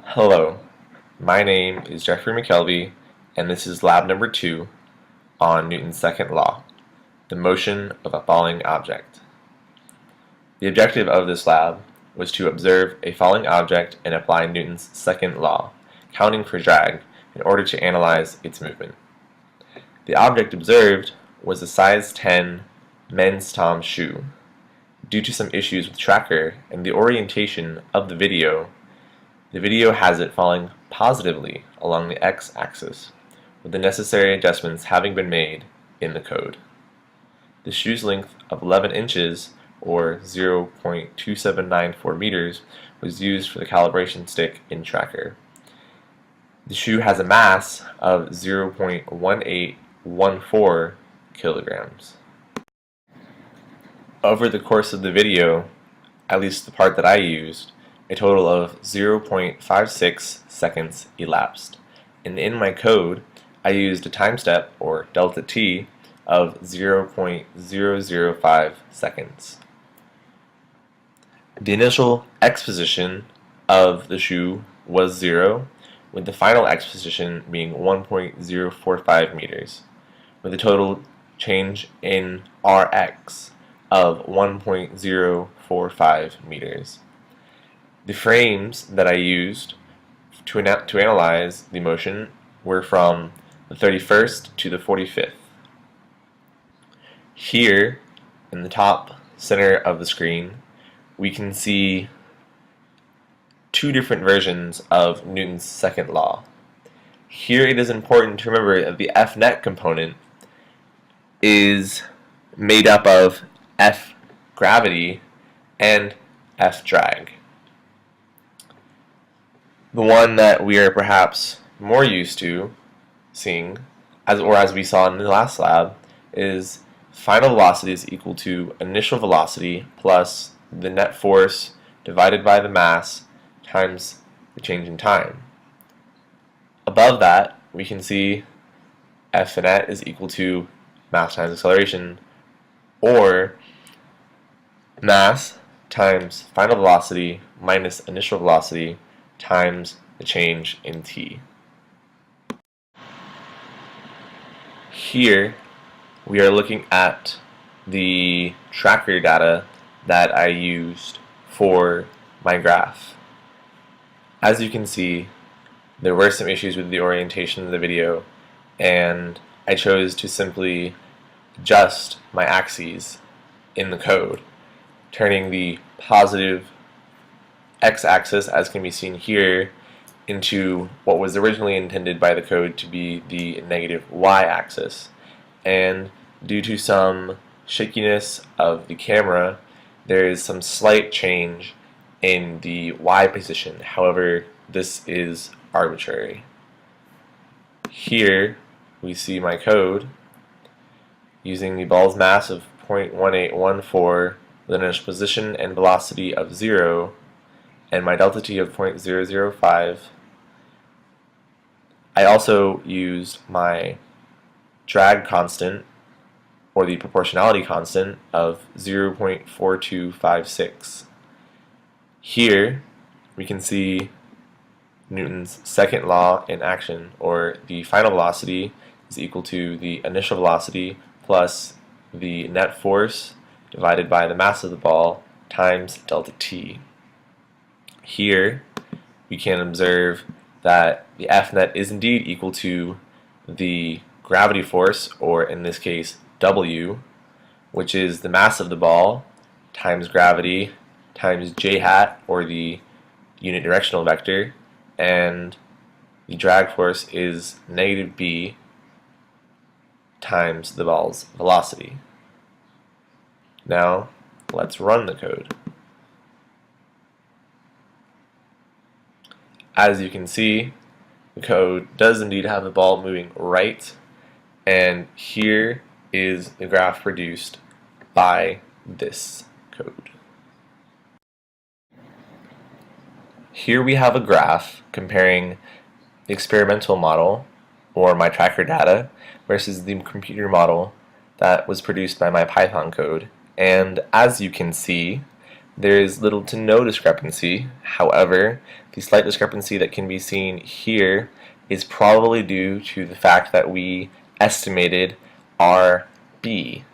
Hello, my name is Jeffrey McKelvey, and this is lab number 2 on Newton's second law, the motion of a falling object. The objective of this lab was to observe a falling object and apply Newton's second law, counting for drag, in order to analyze its movement. The object observed was a size 10 men's Tom shoe. Due to some issues with tracker and the orientation of the video has it falling positively along the x-axis, with the necessary adjustments having been made in the code. The shoe's length of 11 inches, or 0.2794 meters, was used for the calibration stick in tracker. The shoe has a mass of 0.1814 kilograms. Over the course of the video, at least the part that I used, a total of 0.56 seconds elapsed, and in my code I used a time step, or delta t, of 0.005 seconds. The initial x position of the shoe was 0, with the final x position being 1.045 meters, with a total change in Rx of 1.045 meters. The frames that I used to analyze the motion were from the 31st to the 45th. Here, in the top center of the screen, we can see two different versions of Newton's second law. Here it is important to remember that the F-net component is made up of F gravity and F drag. The one that we are perhaps more used to seeing, as we saw in the last lab, is final velocity is equal to initial velocity plus the net force divided by the mass times the change in time. Above that, we can see F net is equal to mass times acceleration, or mass times final velocity minus initial velocity times the change in t. Here we are looking at the tracker data that I used for my graph. As you can see, there were some issues with the orientation of the video, and I chose to simply adjust my axes in the code, turning the positive x-axis, as can be seen here, into what was originally intended by the code to be the negative y-axis. And due to some shakiness of the camera, there is some slight change in the y position. However, this is arbitrary. Here we see my code using the ball's mass of 0.1814 with an initial position and velocity of 0 and my delta t of 0.005. I also used my drag constant, or the proportionality constant, of 0.4256. Here we can see Newton's second law in action, or the final velocity is equal to the initial velocity plus the net force divided by the mass of the ball times delta t. Here we can observe that the F-net is indeed equal to the gravity force, or in this case W, which is the mass of the ball times gravity times j hat, or the unit directional vector, and the drag force is negative b times the ball's velocity. Now let's run the code. As you can see, the code does indeed have the ball moving right, and here is the graph produced by this code. Here we have a graph comparing the experimental model, or my tracker data, versus the computer model that was produced by my Python code. And as you can see, There is little to no discrepancy. However, the slight discrepancy that can be seen here is probably due to the fact that we estimated RB.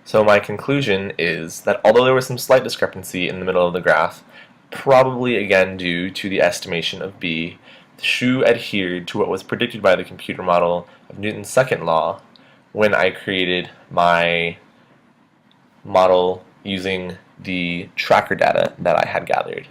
So my conclusion is that although there was some slight discrepancy in the middle of the graph, probably again due to the estimation of B, the shoe adhered to what was predicted by the computer model of Newton's second law when I created my model using the tracker data that I had gathered.